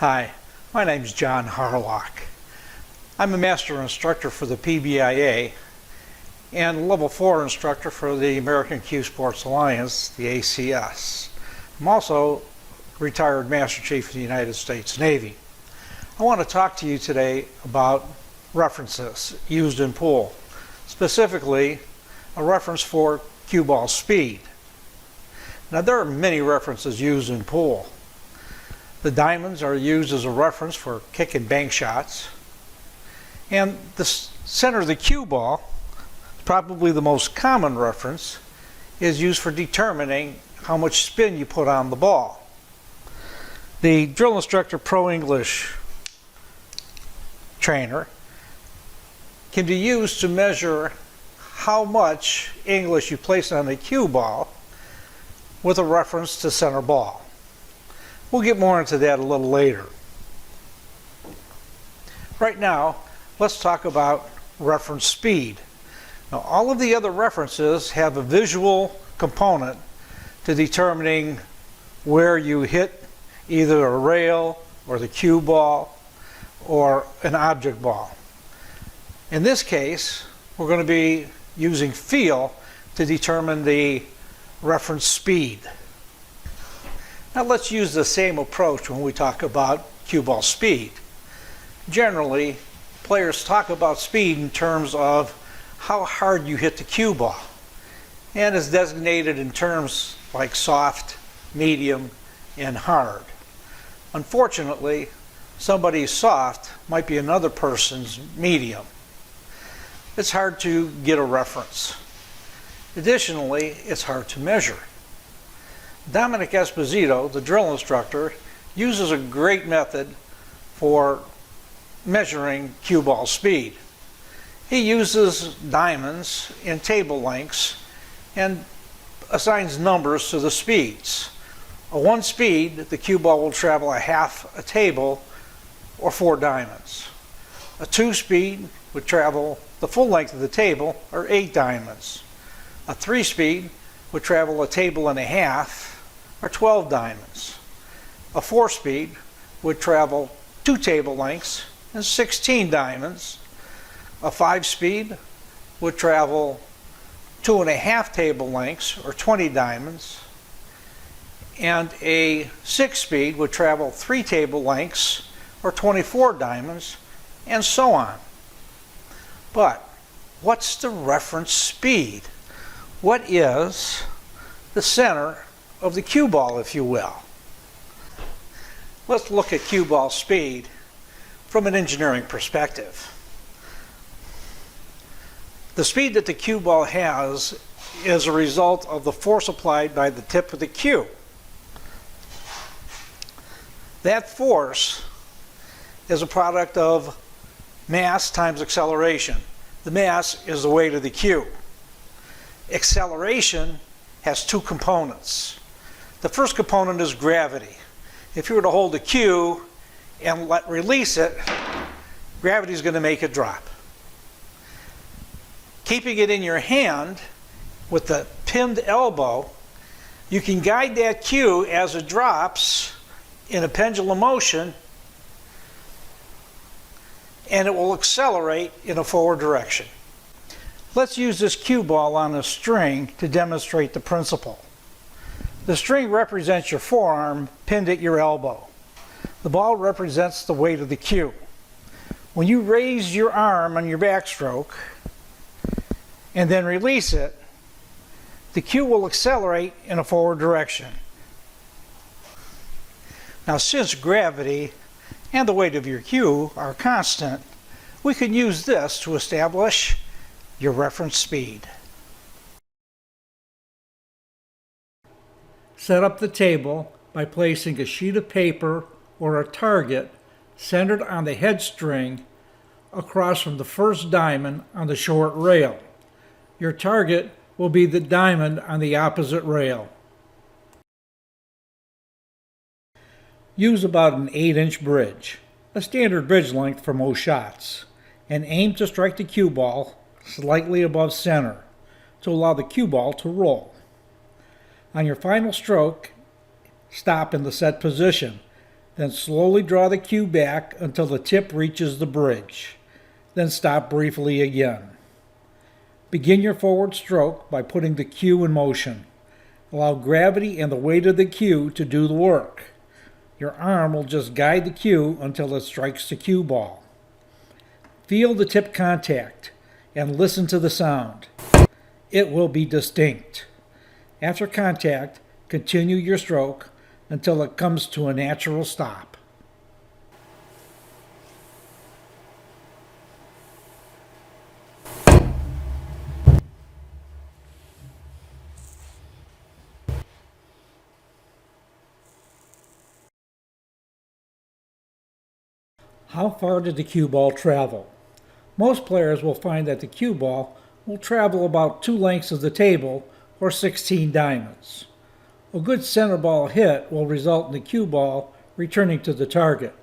Hi, my name is John Harlock. I'm a master instructor for the PBIA and level 4 instructor for the American Cue Sports Alliance, the ACS. I'm also retired Master Chief of the United States Navy. I want to talk to you today about references used in pool, specifically a reference for cue ball speed. Now, there are many references used in pool. The diamonds are used as a reference for kick and bank shots. And the center of the cue ball, probably the most common reference, is used for determining how much spin you put on the ball. The Drill Instructor Pro English trainer can be used to measure how much English you place on the cue ball with a reference to center ball. We'll get more into that a little later. Right now, let's talk about reference speed. Now, all of the other references have a visual component to determining where you hit either a rail or the cue ball or an object ball. In this case, we're going to be using feel to determine the reference speed. Now let's use the same approach when we talk about cue ball speed. Generally, players talk about speed in terms of how hard you hit the cue ball, and is designated in terms like soft, medium, and hard. Unfortunately, somebody's soft might be another person's medium. It's hard to get a reference. Additionally, it's hard to measure. Dominic Esposito, the drill instructor, uses a great method for measuring cue ball speed. He uses diamonds in table lengths and assigns numbers to the speeds. A 1 speed, the cue ball will travel a half a table or 4 diamonds. A 2 speed would travel the full length of the table or 8 diamonds. A 3 speed would travel a table and a half or 12 diamonds. A 4 speed would travel 2 table lengths and 16 diamonds. A 5 speed would travel 2.5 table lengths or 20 diamonds. And a 6 speed would travel 3 table lengths or 24 diamonds, and so on. But what's the reference speed? What is the center of the cue ball, if you will? Let's look at cue ball speed from an engineering perspective. The speed that the cue ball has is a result of the force applied by the tip of the cue. That force is a product of mass times acceleration. The mass is the weight of the cue. Acceleration has 2 components. The first component is gravity. If you were to hold the cue and release it, gravity is going to make it drop. Keeping it in your hand with the pinned elbow, you can guide that cue as it drops in a pendulum motion, and it will accelerate in a forward direction. Let's use this cue ball on a string to demonstrate the principle. The string represents your forearm pinned at your elbow. The ball represents the weight of the cue. When you raise your arm on your backstroke and then release it, the cue will accelerate in a forward direction. Now, since gravity and the weight of your cue are constant, we can use this to establish your reference speed. Set up the table by placing a sheet of paper or a target centered on the head string across from the first diamond on the short rail. Your target will be the diamond on the opposite rail. Use about an 8-inch bridge, a standard bridge length for most shots, and aim to strike the cue ball slightly above center to allow the cue ball to roll. On your final stroke, stop in the set position Then slowly draw the cue back until the tip reaches the bridge. Then stop briefly again. Begin your forward stroke by putting the cue in motion. Allow gravity and the weight of the cue to do the work. Your arm will just guide the cue until it strikes the cue ball. Feel the tip contact and listen to the sound. It will be distinct. After contact, continue your stroke until it comes to a natural stop. How far did the cue ball travel? Most players will find that the cue ball will travel about 2 lengths of the table, or 16 diamonds. A good center ball hit will result in the cue ball returning to the target.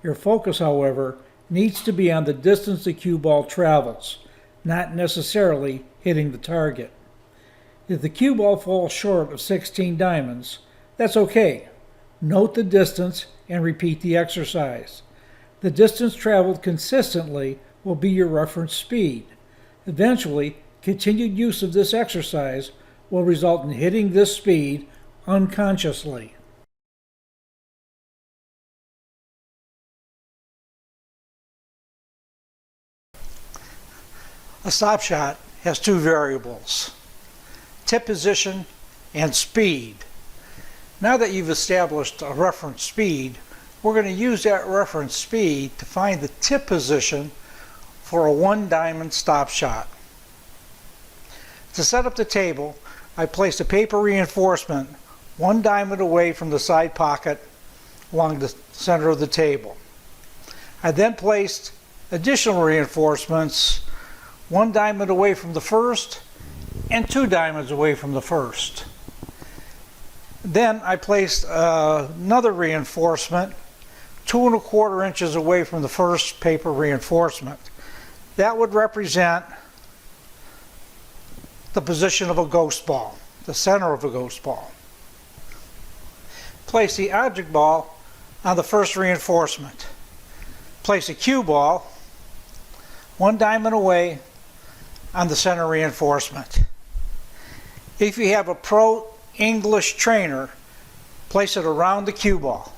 Your focus, however, needs to be on the distance the cue ball travels, not necessarily hitting the target. If the cue ball falls short of 16 diamonds, that's okay. Note the distance and repeat the exercise. The distance traveled consistently will be your reference speed. Eventually, continued use of this exercise will result in hitting this speed unconsciously. A stop shot has 2 variables, tip position and speed. Now that you've established a reference speed, we're going to use that reference speed to find the tip position for a 1 diamond stop shot. To set up the table, I placed a paper reinforcement 1 diamond away from the side pocket along the center of the table. I then placed additional reinforcements 1 diamond away from the first and 2 diamonds away from the first. Then I placed another reinforcement 2 1/4 inches away from the first paper reinforcement. That would represent the position of a ghost ball, the center of a ghost ball. Place the object ball on the first reinforcement. Place a cue ball 1 diamond away on the center reinforcement. If you have a pro English trainer, place it around the cue ball.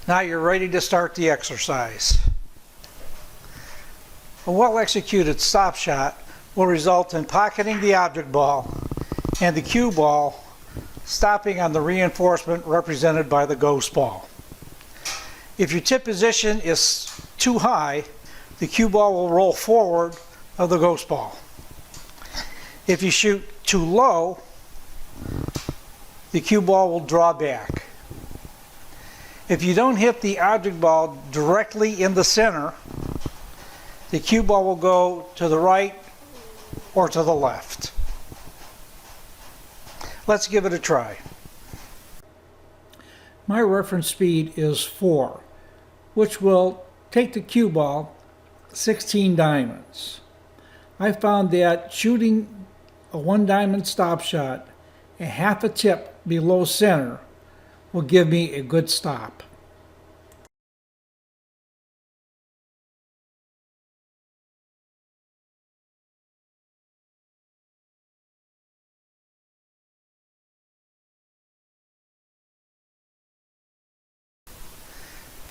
Now you're ready to start the exercise. A well-executed stop shot will result in pocketing the object ball and the cue ball stopping on the reinforcement represented by the ghost ball. If your tip position is too high, the cue ball will roll forward of the ghost ball. If you shoot too low, the cue ball will draw back. If you don't hit the object ball directly in the center, the cue ball will go to the right or to the left. Let's give it a try. My reference speed is 4, which will take the cue ball 16 diamonds. I found that shooting a 1 diamond stop shot a half a tip below center will give me a good stop.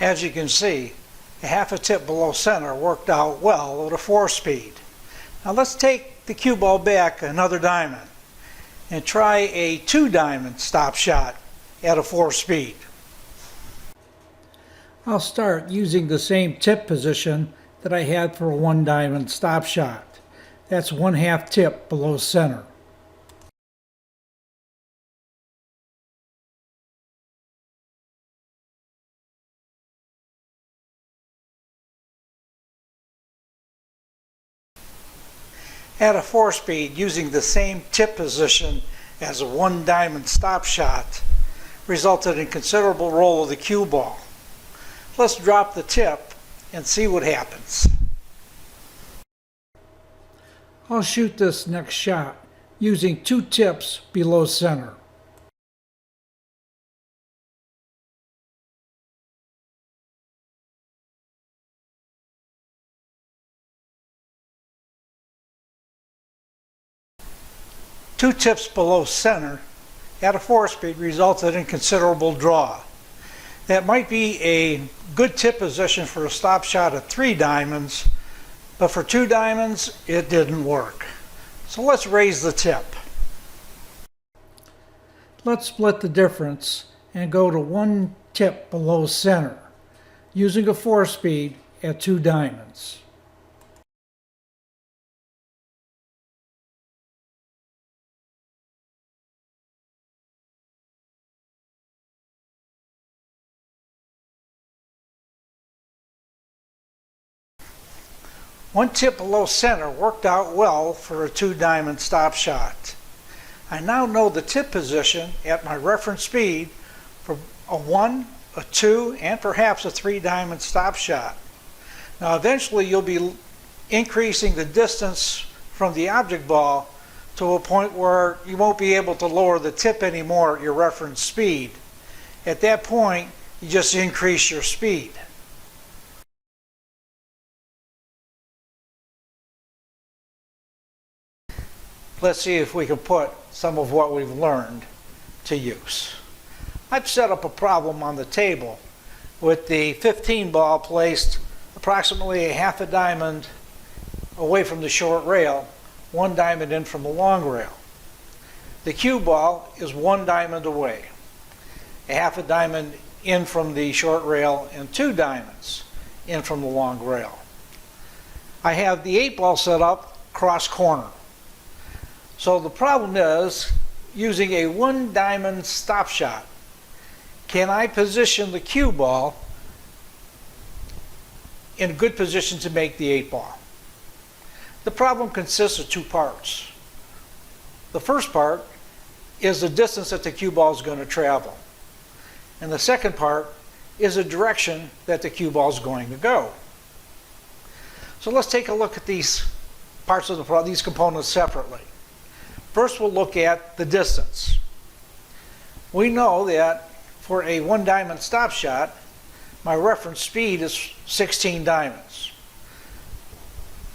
As you can see, a half a tip below center worked out well at a 4 speed. Now let's take the cue ball back another diamond and try a 2 diamond stop shot at a 4 speed. I'll start using the same tip position that I had for a 1 diamond stop shot. That's 1/2 tip below center. At a 4 speed, using the same tip position as a 1 diamond stop shot resulted in considerable roll of the cue ball. Let's drop the tip and see what happens. I'll shoot this next shot using 2 tips below center. Two tips below center at a 4-speed resulted in considerable draw. That might be a good tip position for a stop shot at 3 diamonds, but for 2 diamonds it didn't work. So let's raise the tip. Let's split the difference and go to 1 tip below center, using a 4-speed at 2 diamonds. One tip below center worked out well for a 2 diamond stop shot. I now know the tip position at my reference speed for a 1, a 2, and perhaps a 3 diamond stop shot. Now eventually you'll be increasing the distance from the object ball to a point where you won't be able to lower the tip anymore at your reference speed. At that point, you just increase your speed. Let's see if we can put some of what we've learned to use. I've set up a problem on the table with the 15 ball placed approximately a half a diamond away from the short rail, 1 diamond in from the long rail. The cue ball is 1 diamond away, a half a diamond in from the short rail and 2 diamonds in from the long rail. I have the 8 ball set up cross corner. So the problem is, using a 1 diamond stop shot, can I position the cue ball in a good position to make the 8 ball? The problem consists of 2 parts. The first part is the distance that the cue ball is going to travel. And the second part is the direction that the cue ball is going to go. So let's take a look at these parts of the problem, these components separately. First, we'll look at the distance. We know that for a 1 diamond stop shot, my reference speed is 16 diamonds.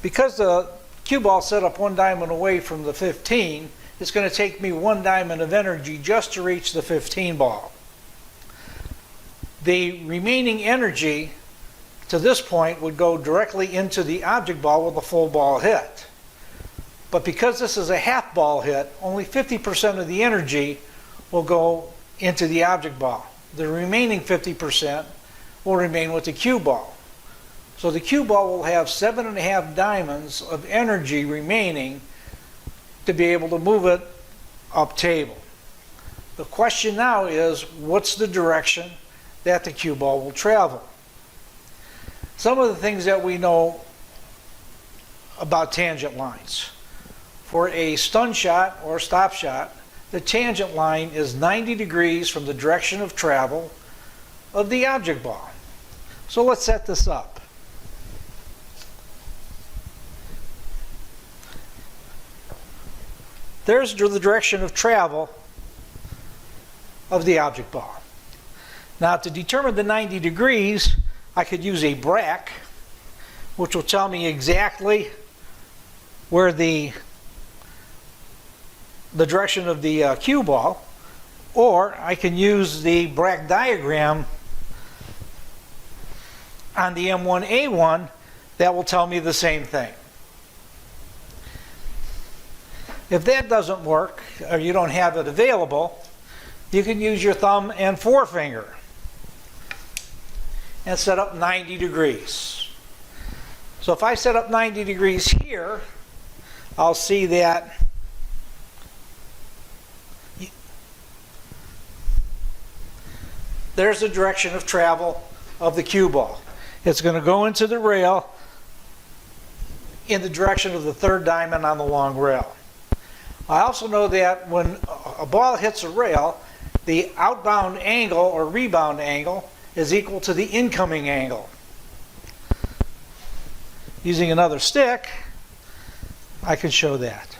Because the cue ball set up 1 diamond away from the 15, it's going to take me 1 diamond of energy just to reach the 15 ball. The remaining energy to this point would go directly into the object ball with a full ball hit. But because this is a half ball hit, only 50% of the energy will go into the object ball. The remaining 50% will remain with the cue ball. So the cue ball will have 7.5 diamonds of energy remaining to be able to move it up table. The question now is, what's the direction that the cue ball will travel? Some of the things that we know about tangent lines. For a stun shot or stop shot, the tangent line is 90 degrees from the direction of travel of the object ball. So let's set this up. There's the direction of travel of the object ball. Now, to determine the 90 degrees, I could use a brack, which will tell me exactly where the direction of the cue ball, or I can use the brack diagram on the M1A1 that will tell me the same thing. If that doesn't work, or you don't have it available, you can use your thumb and forefinger and set up 90 degrees. So if I set up 90 degrees here, I'll see that there's the direction of travel of the cue ball. It's going to go into the rail in the direction of the 3rd diamond on the long rail. I also know that when a ball hits a rail, the outbound angle or rebound angle is equal to the incoming angle. Using another stick, I can show that.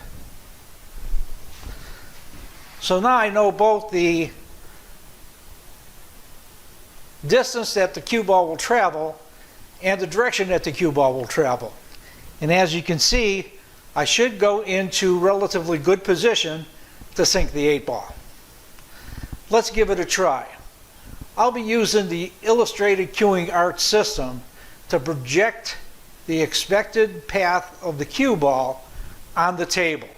So now I know both the distance that the cue ball will travel and the direction that the cue ball will travel. And as you can see, I should go into relatively good position to sink the 8-ball. Let's give it a try. I'll be using the illustrated cueing art system to project the expected path of the cue ball on the table.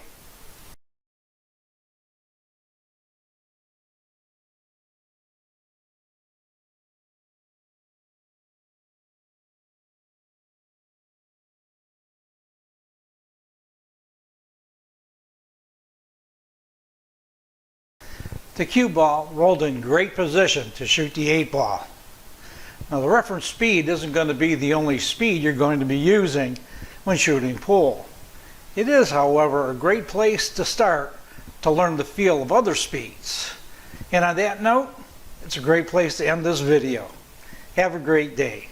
The cue ball rolled in great position to shoot the 8-ball. Now the reference speed isn't going to be the only speed you're going to be using when shooting pool. It is, however, a great place to start to learn the feel of other speeds. And on that note, it's a great place to end this video. Have a great day.